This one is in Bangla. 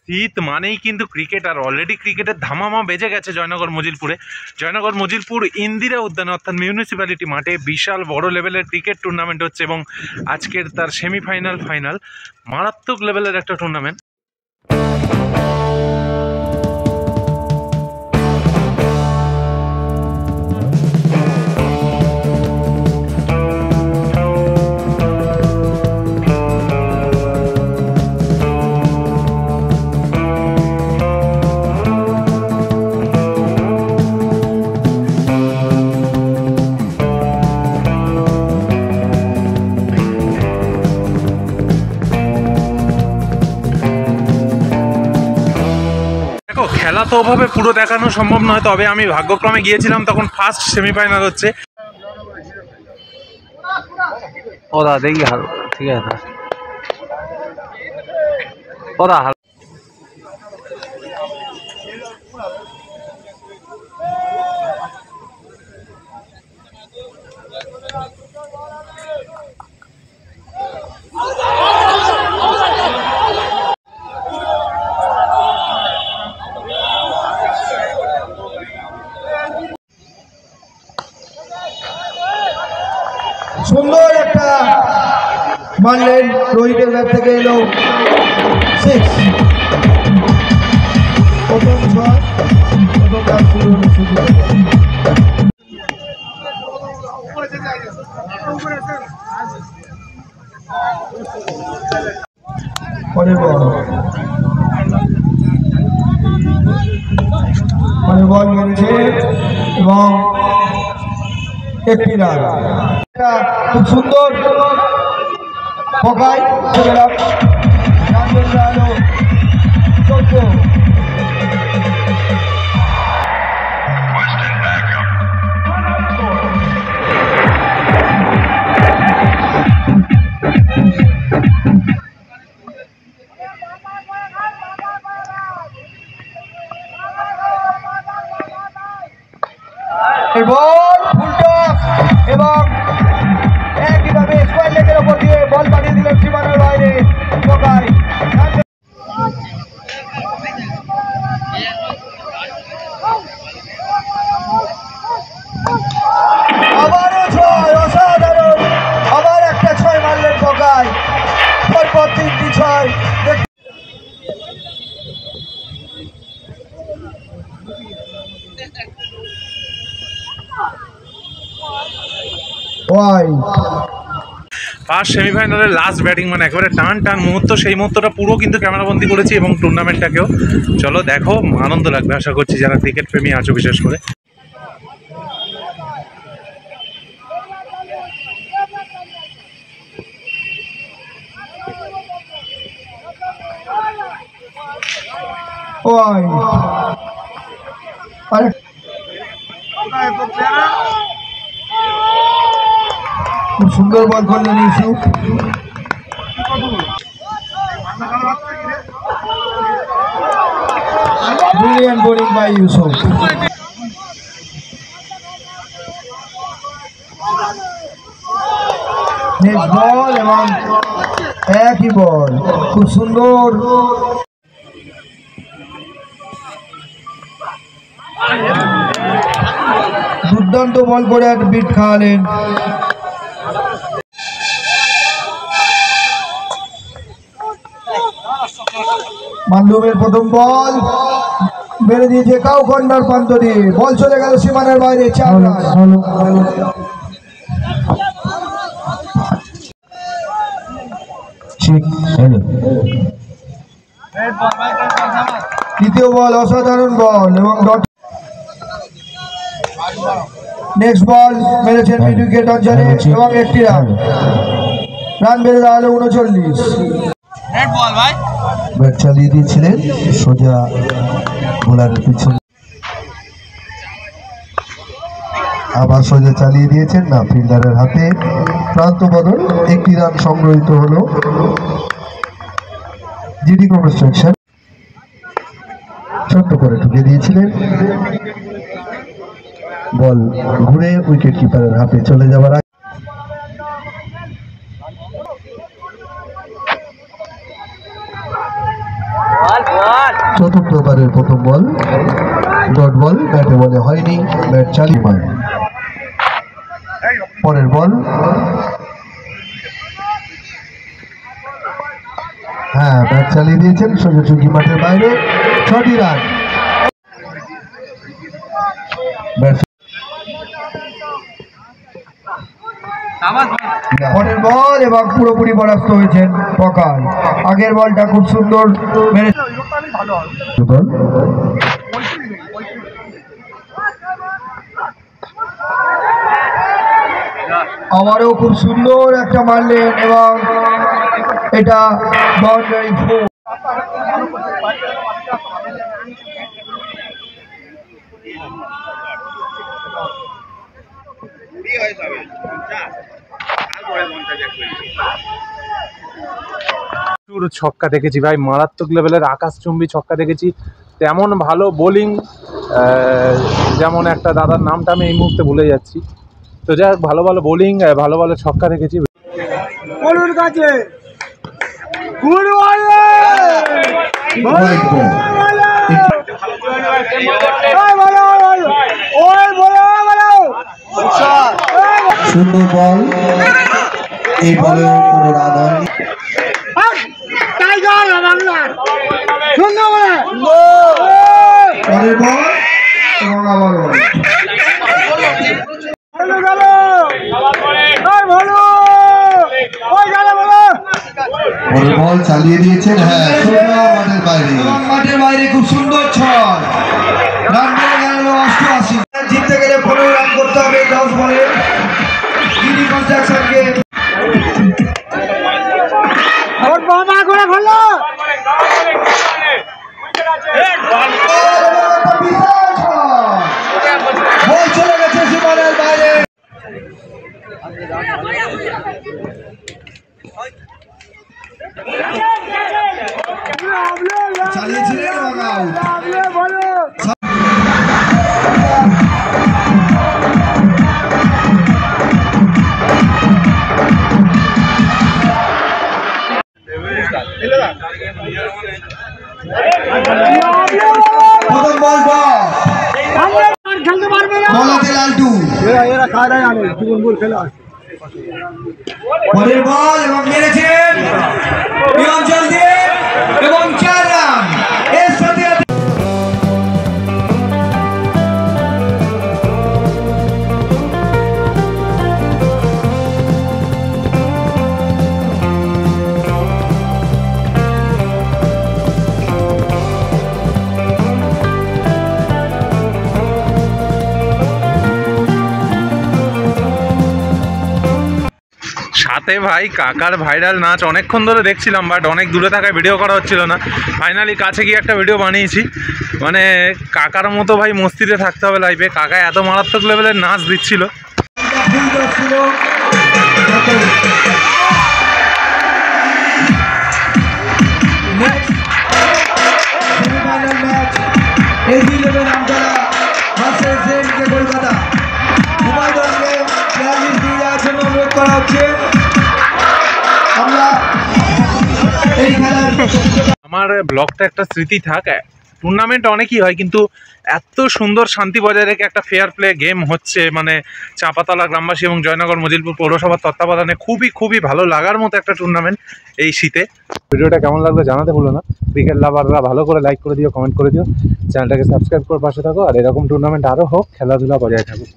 শীত মানেই কিন্তু ক্রিকেট, আর অলরেডি ক্রিকেটের ধামামা বেজে গেছে জয়নগর মজিলপুরে। জয়নগর মজিলপুর ইন্দিরা উদ্যানে অর্থাৎ মিউনিসিপ্যালিটি মাঠে বিশাল বড় লেভেলের ক্রিকেট টুর্নামেন্ট হচ্ছে এবং আজকের তার সেমিফাইনাল ফাইনাল, মারাত্মক লেভেলের একটা টুর্নামেন্ট। খেলা তো ওভাবে পুরো দেখানো সম্ভব নয়, তবে আমি ভাগ্যক্রমে গিয়েছিলাম তখন ফার্স্ট সেমিফাইনাল হচ্ছে। ওরা দেখি ঠিক আছে ওরা সুন্দর একটা মারলেন, রোহিতের ব্যাট থেকে এলো 6, প্রথম 6 এবং কাজ শুরু হলো শুধু। পরের বল মেরেছে এবং একটি রান। খুব সুন্দর পকায় গেলাম, রান বেরিয়ে আলো 14। বল ফুলটস এবং একইভাবে স্কোয়ার লেগের ওপর দিয়ে বল পাঠিয়ে দিলেন সীমানার বাইরে পকায়। আবারও 6, অসাধারণ, আবার একটা 6 মারলেন পকায়, পরপর 3টি 6। ফার্স্ট সেমিফাইনালের লাস্ট ব্যাটিং মানে একেবারে টান মুহূর্ত, সেই মুহূর্তটা পুরো কিন্তু ক্যামেরাবন্দি করেছি এবং টুর্নামেন্টটাকেও। চলো দেখো, আনন্দ লাগবে আশা করছি যারা ক্রিকেট প্রেমী আছো বিশেষ করে। খুব সুন্দর বল করলেন Yusuf. Brilliant bowling by Yusuf. Next ball এবং একই বল, খুব সুন্দর। দুর্দান্ত বল করে এক বিট খাওয়ালেন। মান্ডুমের প্রথম বল মেরে দিয়েছে কাউ কর্নার প্রান্ত দিয়ে, বল চলে গেল সীমানার বাইরে। 4 রান। দ্বিতীয় বল অসাধারণ বল এবং নেক্সট বল মেরেছেন মিড উইকেট অঞ্চলে এবং একটি রান। রান বেড়ে দাঁড়ালো 39। ব্যাট চালিয়ে দিয়েছিলেন সোজা বোলারের পিছনে, আবার সোজা চালিয়ে দিয়েছেন না ফিল্ডারের হাতে। প্রান্ত বদল, একটি রান সংগ্রহিত হলো। জিডি কনস্ট্রাকশন ছোট্ট করে ঢুকে দিয়েছিলেন, বল ঘুরে উইকেট কিপারের হাতে চলে যাওয়ার আগে বল চতুর্থ ওভারের প্রথম বল, ডট বল, ব্যাটে বলে হয়নি, ব্যাট চালিয়ে পায়। পরের বল, হ্যাঁ ব্যাট চালিয়ে দিয়েছেন, সোজাসুজি মাঠের বাইরে, 6টি রান। পরের বল এবং পুরোপুরি পরাস্ত হয়েছেন পকাল। আগের বলটা খুব সুন্দর মেরে, আবারও খুব সুন্দর একটা মারলেন এবং এটা বাউন্ডারি 4। ছক্কা দেখেছি ভাই, মারাত্মক লেভেলের আকাশচুম্বী ছক্কা দেখেছি। তেমন ভালো বোলিং, যেমন একটা দাদার নামটা আমি এই মুহূর্তে ভুলে যাচ্ছি। তো যাই হোক, ভালো ভালো বোলিং, ভালো ভালো ছক্কা দেখেছি। সুন্দর বল, এই বলে কোনো রান হয়নি। পরের বল এবং আবার বল চালিয়ে দিয়েছেন, হ্যাঁ মাঠের বাইরে, মাঠের বাইরে খুব সুন্দর ছয়। রান করে গেল 88। জিততে গেলে 15 রান করতে হবে 10 বলে। গিরি কনস্ট্রাকশনকে বল চলে গেছে সীমানার বাইরে। চালিয়েছিলেন এবং আউট। প্রথম বল বলাতে লালটু, পরের বল এবং মেরেছেন এই অঞ্চল দিয়ে এবং 4 রান। এর সাথে সাথে ভাই কাকার ভাইরাল নাচ অনেকক্ষণ ধরে দেখছিলাম, বাট অনেক দূরে থাকায় ভিডিও করা হচ্ছিল না। ফাইনালি কাছে গিয়ে একটা ভিডিও বানিয়েছি। মানে কাকার মতো ভাই মস্তিতে থাকতে হবে লাইফে। কাকা এত মারাত্মক লেভেলের নাচ দিচ্ছিল। আমার ব্লগটা একটা স্মৃতি থাক। টুর্নামেন্ট অনেকই হয়, কিন্তু এত সুন্দর শান্তি বজায় রেখে একটা ফেয়ার প্লে গেম হচ্ছে, মানে চাঁপাতলা গ্রামবাসী এবং জয়নগর মজিলপুর পৌরসভার তত্ত্বাবধানে খুবই ভালো লাগার মতো একটা টুর্নামেন্ট এই শীতে। ভিডিওটা কেমন লাগলো জানাতে ভুলো না। ক্রিকেট লাভাররা ভালো করে লাইক করে দিও, কমেন্ট করে দিও, চ্যানেলটাকে সাবস্ক্রাইব করে পাশে থাকো। আর এরকম টুর্নামেন্ট আরও হোক, খেলাধুলা বজায় থাকুক।